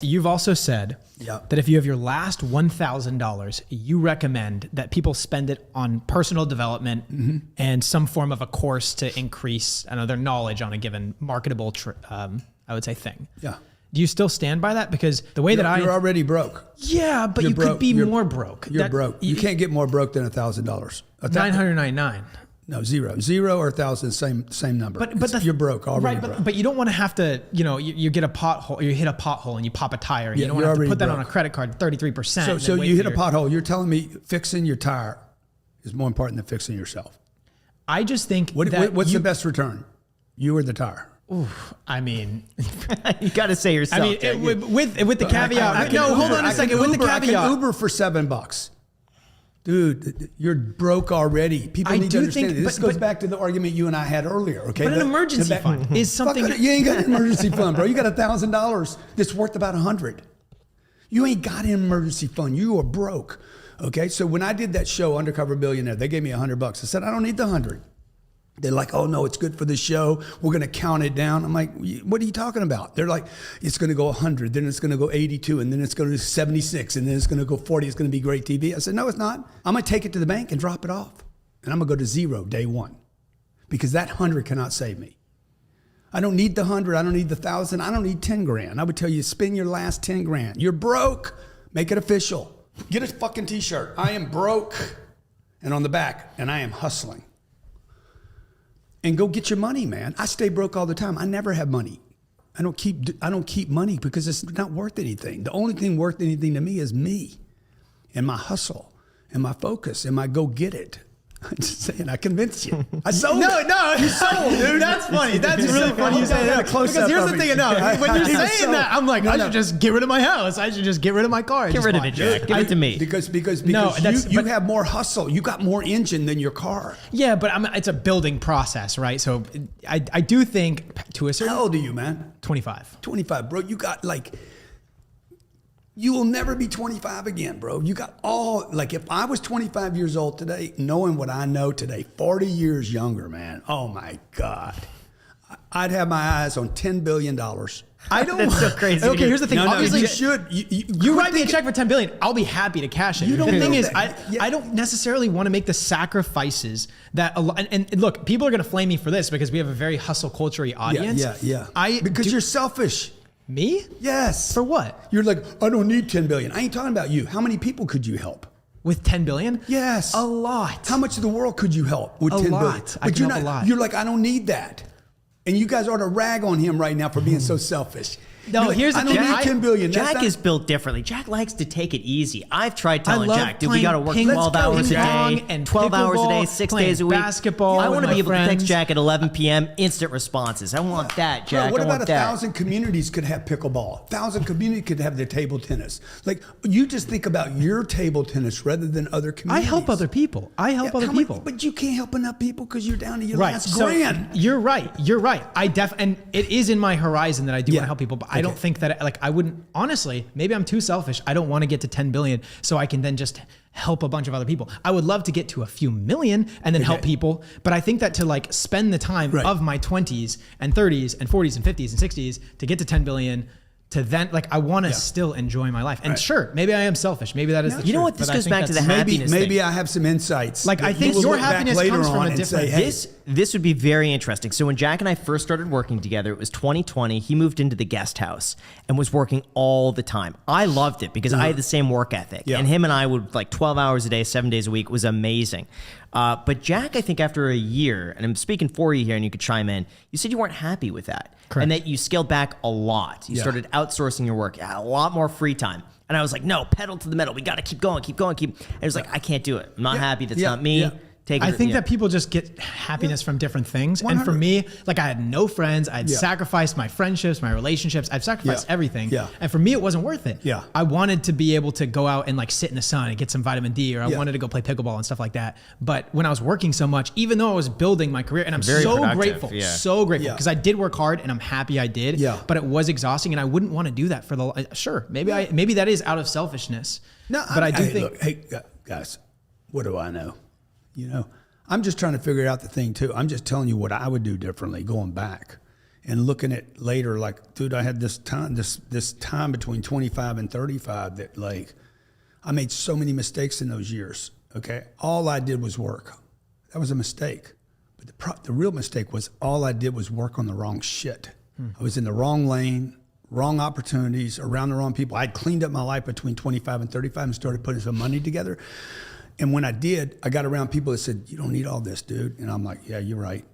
You've also said that if you have your last $1,000, you recommend that people spend it on personal development and some form of a course to increase, I don't know, their knowledge on a given marketable, I would say, thing. Yeah. Do you still stand by that? Because the way that you're already broke. Yeah, but you could be more broke. You're broke. You can't get more broke than $1,000. 999. No, zero or 1,000, same number. But you're broke already. Right, but you don't want to have to, you get a pothole, you hit a pothole and you pop a tire. And you don't want to have to put that on a credit card, 33%. So you hit a pothole. You're telling me fixing your tire is more important than fixing yourself. I just think what's the best return? You or the tire? Oof, I mean, you got to say yourself. I mean, with the caveat. Hold on a second. With the caveat, I can Uber for $7. Dude, you're broke already. People need to understand it. This goes back to the argument you and I had earlier, okay? But an emergency fund is something... You ain't got an emergency fund, bro. You got $1,000 that's worth about 100. You ain't got an emergency fund. You are broke, okay? So when I did that show, Undercover Billionaire, they gave me $100. I said, I don't need the 100. They're like, oh no, it's good for the show. We're going to count it down. I'm like, what are you talking about? They're like, it's going to go 100, then it's going to go 82, and then it's going to 76, and then it's going to go 40. It's going to be great TV. I said, no, it's not. I'm going to take it to the bank and drop it off. And I'm going to go to zero day one because that 100 cannot save me. I don't need the 100. I don't need the 1,000. I don't need 10 grand. I would tell you, spend your last 10 grand. You're broke. Make it official. Get a fucking t-shirt. I am broke. And on the back, and I am hustling. And go get your money, man. I stay broke all the time. I never have money. I don't keep money because it's not worth anything. The only thing worth anything to me is me and my hustle and my focus and my go get it. I'm just saying, I convinced you. I sold it. No, you sold, dude. That's funny. That's really funny you say that. Because here's the thing, when you're saying that, I'm like, I should just get rid of my house. I should just get rid of my car. Get rid of it, Jack. Give it to me. Because you have more hustle. You got more engine than your car. Yeah, but it's a building process, right? So I do think to a certain... How old are you, man? 25. 25, bro. You got like... You will never be 25 again, bro. You got if I was 25 years old today, knowing what I know today, 40 years younger, man, oh my God. I'd have my eyes on $10 billion. I don't. That's so crazy. Okay, here's the thing. Obviously, you should. You write me a check for $10 billion. I'll be happy to cash it. The thing is, I don't necessarily want to make the sacrifices that. And look, people are going to flame me for this because we have a very hustle culture-y audience. Yeah. Because you're selfish. Me? Yes. For what? You're like, I don't need 10 billion. I ain't talking about you. How many people could you help? With 10 billion? Yes. A lot. How much of the world could you help with 10 billion? I can help a lot. You're like, I don't need that. And you guys ought to rag on him right now for being so selfish. No, here's the thing. I don't need 10 billion. Jack is built differently. Jack likes to take it easy. I've tried telling Jack, dude, we got to work ping 12 hours a day, and 12 hours a day, 6 days a week. Basketball. I want to be able to friends. text Jack at 11 p.m. instant responses. I want that, Jack. Bro, what about 1,000 communities could have pickleball? 1,000 communities could have their table tennis. Like, you just think about your table tennis rather than other communities. I help other people. But you can't help enough people because you're down to your last grand. You're right. And it is in my horizon that I do want to help people, but I don't think that I wouldn't, honestly, maybe I'm too selfish. I don't want to get to 10 billion so I can then just help a bunch of other people. I would love to get to a few million and then help people. But I think that to spend the time of my 20s and 30s and 40s and 50s and 60s to get to 10 billion, to then I want to still enjoy my life. And sure, maybe I am selfish. Maybe that is the truth. You know what? This goes back to the happiness thing. Maybe I have some insights. I think your happiness comes from a different... This would be very interesting. So when Jack and I first started working together, it was 2020. He moved into the guest house and was working all the time. I loved it because I had the same work ethic. And him and I would 12 hours a day, 7 days a week. It was amazing. But Jack, I think after a year, and I'm speaking for you here and you could chime in, you said you weren't happy with that. Correct. And that you scaled back a lot. You started outsourcing your work, a lot more free time. And I was like, no, pedal to the metal. We got to keep going. And it was like, I can't do it. I'm not happy. That's not me. Yeah. I think that people just get happiness from different things. 100. And for me, I had no friends. I had sacrificed my friendships, my relationships. I've sacrificed everything. Yeah. And for me, it wasn't worth it. Yeah. I wanted to be able to go out and sit in the sun and get some vitamin D, or I wanted to go play pickleball and stuff like that. But when I was working so much, even though I was building my career, and I'm so grateful because I did work hard and I'm happy I did, but it was exhausting and I wouldn't want to do that for maybe that is out of selfishness. No, but I do think, look, hey guys, what do I know? I'm just trying to figure out the thing too. I'm just telling you what I would do differently going back. and looking at later, like, dude, I had this time between 25 and 35 that, like, I made so many mistakes in those years, okay? All I did was work. That was a mistake. But the real mistake was all I did was work on the wrong shit. I was in the wrong lane, wrong opportunities, around the wrong people. I'd cleaned up my life between 25 and 35 and started putting some money together. And when I did, I got around people that said, you don't need all this, dude. And I'm like, yeah, you're right.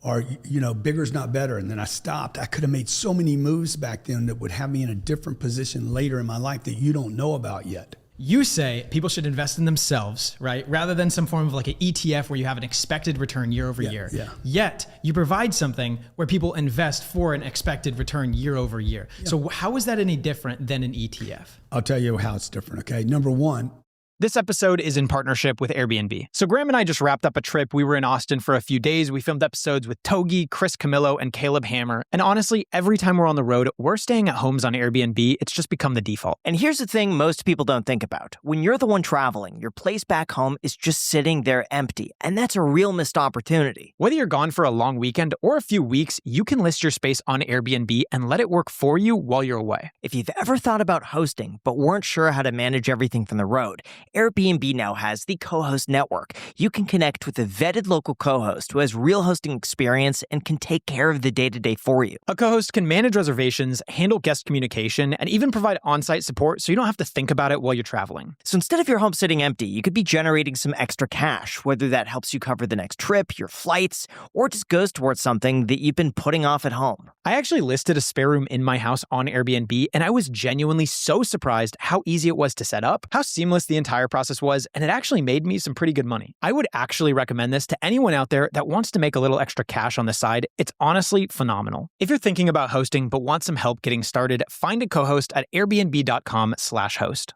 Or, you know, bigger's not better. And then I stopped. I could have made so many moves back then that would have me in a different position later in my life that you don't know about yet. You say people should invest in themselves, right? Rather than some form of like an ETF where you have an expected return year over year. Yeah. Yet you provide something where people invest for an expected return year over year. Yeah. So how is that any different than an ETF? I'll tell you how it's different, okay? Number one, this episode is in partnership with Airbnb. So Graham and I just wrapped up a trip. We were in Austin for a few days. We filmed episodes with Togi, Chris Camillo, and Caleb Hammer. And honestly, every time we're on the road, we're staying at homes on Airbnb. It's just become the default. And here's the thing most people don't think about. When you're the one traveling, your place back home is just sitting there empty. And that's a real missed opportunity. Whether you're gone for a long weekend or a few weeks, you can list your space on Airbnb and let it work for you while you're away. If you've ever thought about hosting, but weren't sure how to manage everything from the road, Airbnb now has the co-host network. You can connect with a vetted local co-host who has real hosting experience and can take care of the day-to-day for you. A co-host can manage reservations, handle guest communication, and even provide on-site support so you don't have to think about it while you're traveling. So instead of your home sitting empty, you could be generating some extra cash, whether that helps you cover the next trip, your flights, or just goes towards something that you've been putting off at home. I actually listed a spare room in my house on Airbnb, and I was genuinely so surprised how easy it was to set up, how seamless the entire process was, and it actually made me some pretty good money. I would actually recommend this to anyone out there that wants to make a little extra cash on the side. It's honestly phenomenal. If you're thinking about hosting but want some help getting started, find a co-host at airbnb.com/host.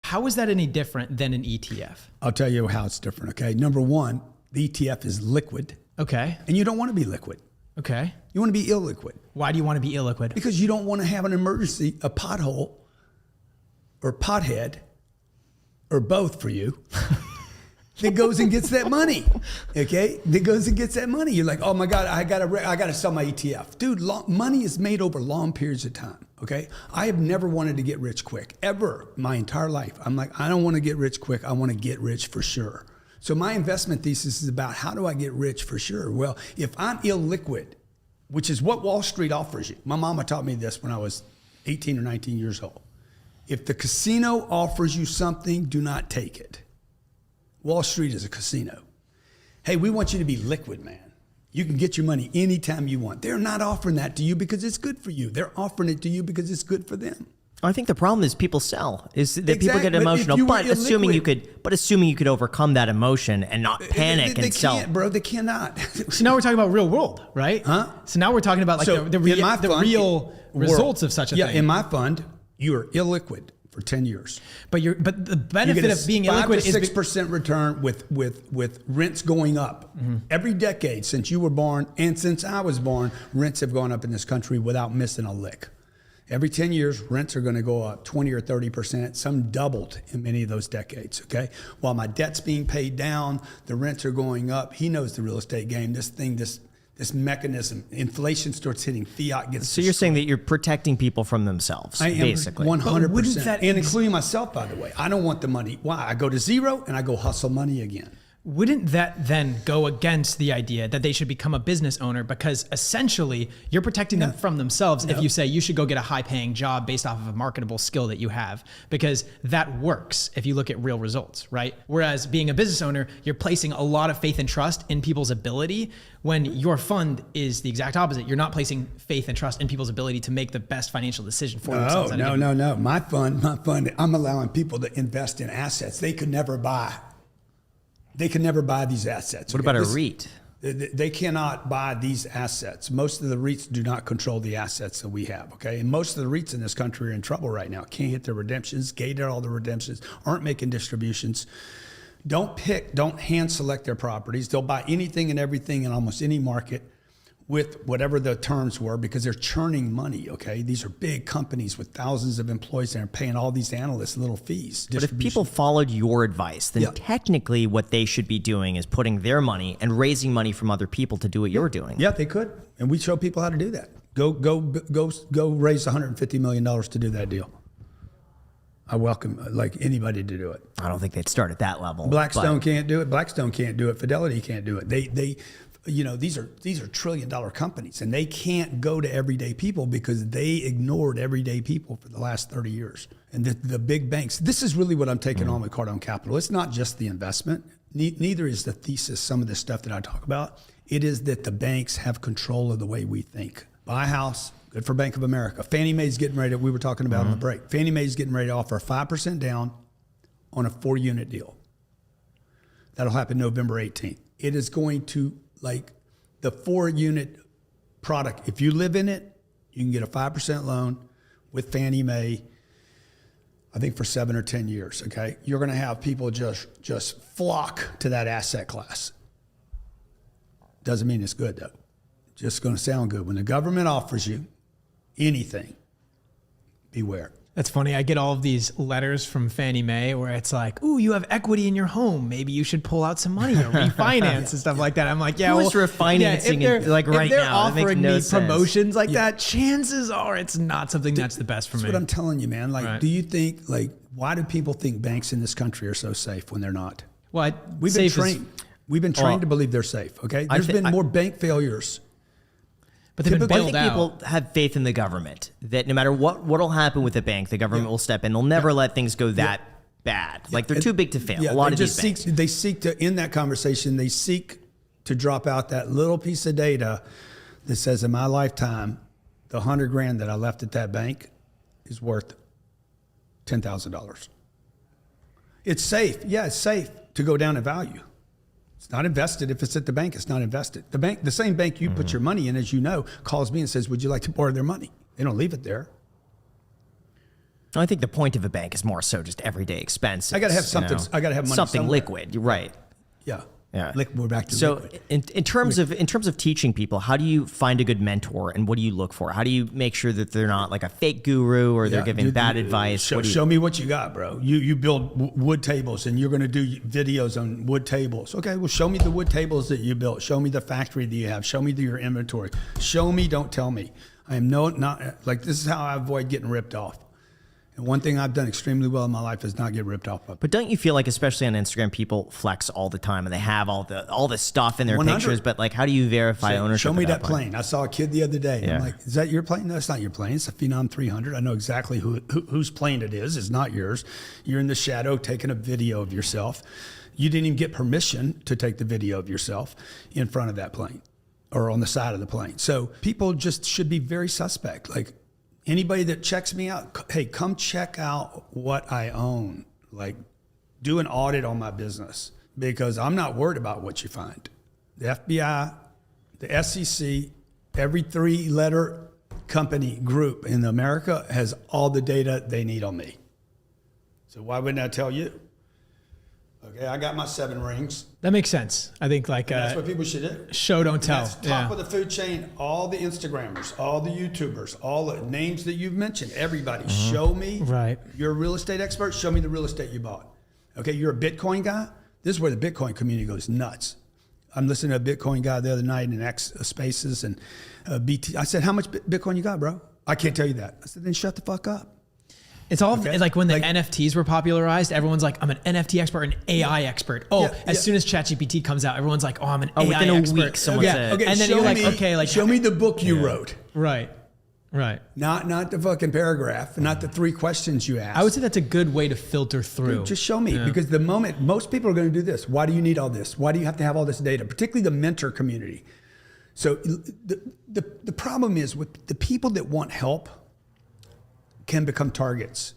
How is that any different than an ETF? I'll tell you how it's different, okay? Number one, the ETF is liquid. Okay. And you don't want to be liquid. Okay. You want to be illiquid. Why do you want to be illiquid? Because you don't want to have an emergency, a pothole, or pothead, or both for you, that goes and gets that money, okay? That goes and gets that money. You're like, oh my God, I gotta sell my ETF. Dude, money is made over long periods of time, okay? I have never wanted to get rich quick, ever, my entire life. I'm like, I don't want to get rich quick, I want to get rich for sure. So my investment thesis is about how do I get rich for sure? Well, if I'm illiquid, which is what Wall Street offers you. My mama taught me this when I was 18 or 19 years old. If the casino offers you something, do not take it. Wall Street is a casino. Hey, we want you to be liquid, man. You can get your money anytime you want. They're not offering that to you because it's good for you. They're offering it to you because it's good for them. I think the problem is people sell, is that people get emotional, but assuming you could overcome that emotion and not panic and sell. They can't, bro. They cannot. So now we're talking about real world, right? Huh? So now we're talking about like the real results of such a thing. Yeah, in my fund, you are illiquid for 10 years. But the benefit of being illiquid is 6% return with rents going up. Mm-hmm. Every decade since you were born and since I was born, rents have gone up in this country without missing a lick. Every 10 years, rents are going to go up 20 or 30%. Some doubled in many of those decades, okay? While my debt's being paid down, the rents are going up. He knows the real estate game. This mechanism, inflation starts hitting, fiat gets So you're saying that you're protecting people from themselves, basically. 100%. And including myself, by the way. I don't want the money. Why? I go to zero and I go hustle money again. Wouldn't that then go against the idea that they should become a business owner? Because essentially you're protecting them from themselves if you say you should go get a high paying job based off of a marketable skill that you have, because that works if you look at real results, right? Whereas being a business owner, you're placing a lot of faith and trust in people's ability, when your fund is the exact opposite. You're not placing faith and trust in people's ability to make the best financial decision for themselves. No. My fund, I'm allowing people to invest in assets they could never buy. They can never buy these assets. What about a REIT? They cannot buy these assets. Most of the REITs do not control the assets that we have, okay? And most of the REITs in this country are in trouble right now. Can't hit their redemptions, gated all the redemptions, aren't making distributions. Don't hand select their properties. They'll buy anything and everything in almost any market. with whatever the terms were, because they're churning money, okay? These are big companies with thousands of employees that are paying all these analysts little fees. But if people followed your advice, then technically what they should be doing is putting their money and raising money from other people to do what you're doing. Yeah, they could. And we show people how to do that. Go raise $150 million to do that deal. I welcome like anybody to do it. I don't think they'd start at that level. Blackstone can't do it. Blackstone can't do it. Fidelity can't do it. They you know, these are $1 trillion companies, and they can't go to everyday people because they ignored everyday people for the last 30 years. And the big banks, this is really what I'm taking on with Cardone Capital. It's not just the investment. Neither is the thesis, some of the stuff that I talk about. It is that the banks have control of the way we think. Buy a house, good for Bank of America. Fannie Mae's getting ready, we were talking about on the break. Fannie Mae's getting ready to offer 5% down on a 4-unit deal. That'll happen November 18th. It is going to, like the 4-unit product, if you live in it, you can get a 5% loan with Fannie Mae, I think for 7 or 10 years, okay? You're gonna have people just flock to that asset class. Doesn't mean it's good though. Just gonna sound good. When the government offers you anything, beware. That's funny. I get all of these letters from Fannie Mae where it's like, ooh, you have equity in your home. Maybe you should pull out some money or refinance and stuff like that. I'm like, yeah, who's refinancing it like right now? If they're offering me sense. promotions like that, chances are it's not something that's the best for me. That's what I'm telling you, man. Like, do you think, like, why do people think banks in this country are so safe when they're not? Well, we've been trained. We've been trained to believe they're safe, okay? There's been more bank failures. But they've been bailed out. People have faith in the government that no matter what'll happen with the bank, the government will step in. They'll never let things go that bad. Like they're too big to fail. A lot of these banks. They seek to, in that conversation, they seek to drop out that little piece of data that says in my lifetime, the $100,000 that I left at that bank is worth $10,000. It's safe. Yeah, it's safe to go down in value. It's not invested. If it's at the bank, it's not invested. The bank, the same bank you put your money in, as you know, calls me and says, would you like to borrow their money? They don't leave it there. I think the point of a bank is more so just everyday expenses. I got to have something. I got to have money something somewhere. Liquid. You're right. Yeah. Yeah. We're back to so liquid. in terms of teaching people, how do you find a good mentor and what do you look for? How do you make sure that they're not like a fake guru or they're giving bad advice? Show me what you got, bro. You build wood tables and you're going to do videos on wood tables. Okay, well, show me the wood tables that you built. Show me the factory that you have. Show me your inventory. Show me, don't tell me. I am not like, this is how I avoid getting ripped off. And one thing I've done extremely well in my life is not get ripped off of. But don't you feel like, especially on Instagram, people flex all the time and they have all the stuff in their 100. Pictures, but like, how do you verify ownership? Show me that plane. I saw a kid the other day. I'm like, is that your plane? No, it's not your plane. It's a Phenom 300. I know exactly whose plane it is. It's not yours. You're in the shadow taking a video of yourself. You didn't even get permission to take the video of yourself in front of that plane or on the side of the plane. So people just should be very suspect. Like, anybody that checks me out, hey, come check out what I own. Like, do an audit on my business because I'm not worried about what you find. The FBI, the SEC, every 3-letter company group in America has all the data they need on me. So why wouldn't I tell you? Okay, I got my 7 rings. That makes sense. I think like that's what people should do. Show, don't tell. That's top of the food chain. All the Instagrammers, all the YouTubers, all the names that you've mentioned. Everybody, show me. Right. You're a real estate expert. Show me the real estate you bought. Okay, you're a Bitcoin guy. This is where the Bitcoin community goes nuts. I'm listening to a Bitcoin guy the other night in X Spaces and BT. I said, "How much Bitcoin you got, bro?" I can't tell you that. I said, "Then shut the fuck up." It's all like when the NFTs were popularized, everyone's like, I'm an NFT expert, an AI expert. As soon as ChatGPT comes out, everyone's like, oh, I'm an AI within a expert. week, someone said. Okay, and then you're like, okay, like show me the book you wrote. Right. Not the fucking paragraph, not the 3 questions you asked. I would say that's a good way to filter through. Dude, just show me because the moment most people are going to do this, why do you need all this? Why do you have to have all this data? Particularly the mentor community. So the problem is with the people that want help can become targets.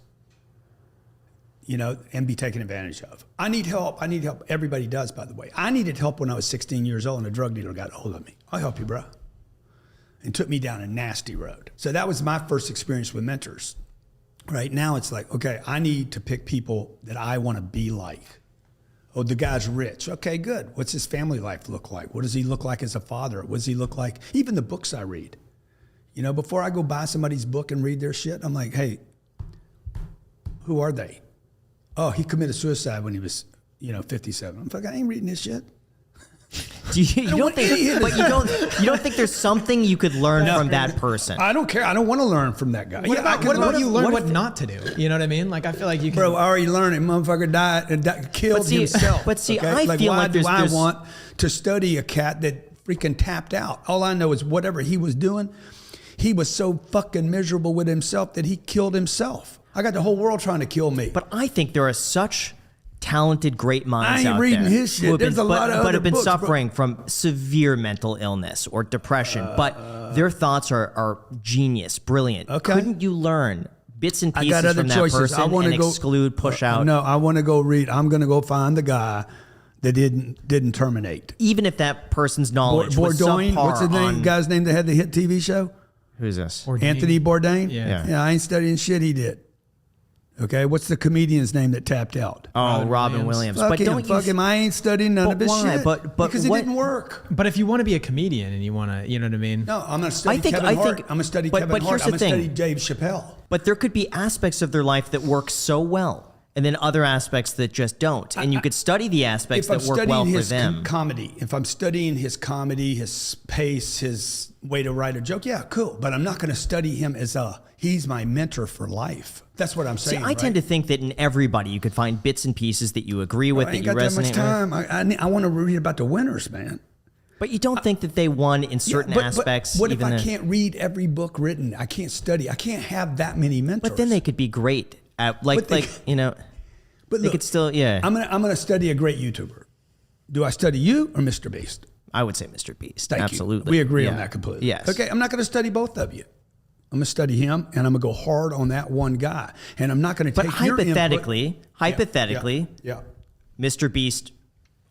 You know, and be taken advantage of. I need help. Everybody does, by the way. I needed help when I was 16 years old and a drug dealer got a hold of me. I'll help you, bro. And took me down a nasty road. So that was my first experience with mentors. Right now it's like, okay, I need to pick people that I want to be like. Oh, the guy's rich. Okay, good. What's his family life look like? What does he look like as a father? What does he look like? Even the books I read. You know, before I go buy somebody's book and read their shit, I'm like, hey, who are they? Oh, he committed suicide when he was, 57. I'm like, I ain't reading this shit. You don't think there's something you could learn from that person? I don't care. I don't want to learn from that guy. What about you learn what not to do? You know what I mean? Like, I feel like you can. Bro, I already learned it. Motherfucker died and killed himself. But see, okay? I feel like there's... I want to study a cat that freaking tapped out. All I know is whatever he was doing, he was so fucking miserable with himself that he killed himself. I got the whole world trying to kill me. But I think there are such talented, great minds out there. I ain't reading his shit. There's a lot of other but have been books, suffering from severe mental illness or depression. But their thoughts are genius, brilliant. Okay. Couldn't you learn bits and pieces from that choices. person and exclude, push out? No, I want to go read. I'm going to go find the guy that didn't terminate. Even if that person's knowledge was subpar. What's the name? Guy's name that had the hit TV show? Who's this? Anthony Bourdain? Yeah. I ain't studying shit he did. Okay, what's the comedian's name that tapped out? Oh, Robin Williams. Fuck him. I ain't studying none of his shit. Because it didn't work. But if you want to be a comedian and you want to, you know what I mean? No, I'm going to study Kevin Hart. I'm going to study Kevin Hart. I'm going to study Dave Chappelle. But there could be aspects of their life that work so well, and then other aspects that just don't. And you could study the aspects that work well for them. If I'm studying his comedy, his pace, his way to write a joke, yeah, cool. But I'm not going to study him as he's my mentor for life. That's what I'm saying. See, I tend to think that in everybody you could find bits and pieces that you agree with, that you resonate with. I ain't got that much time. I want to read about the winners, man. But you don't think that they won in certain aspects? But what if I can't read every book written? I can't study. I can't have that many mentors. But then they could be great at, but they could still, yeah. I'm gonna study a great YouTuber. Do I study you or Mr. Beast? I would say Mr. Beast. Thank Absolutely. You. We agree on that completely. Yes. Okay, I'm not going to study both of you. I'm going to study him, and I'm going to go hard on that one guy. And I'm not going to take your input. Hypothetically, Mr. Beast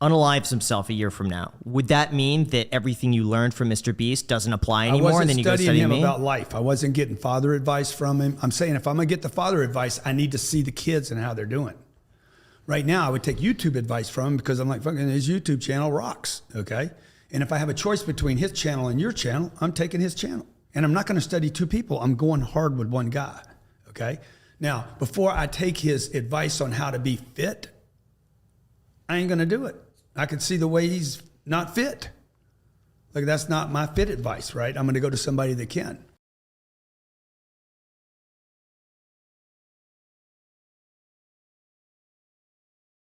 unalives himself a year from now. Would that mean that everything you learned from Mr. Beast doesn't apply anymore? And then you go study him about life. I wasn't getting father advice from him. I'm saying if I'm going to get the father advice, I need to see the kids and how they're doing. Right now, I would take YouTube advice from him because I'm like, fucking, his YouTube channel rocks, okay? And if I have a choice between his channel and your channel, I'm taking his channel. And I'm not going to study two people. I'm going hard with one guy, okay? Now, before I take his advice on how to be fit, I ain't going to do it. I can see the way he's not fit. Like, that's not my fit advice, right? I'm going to go to somebody that can.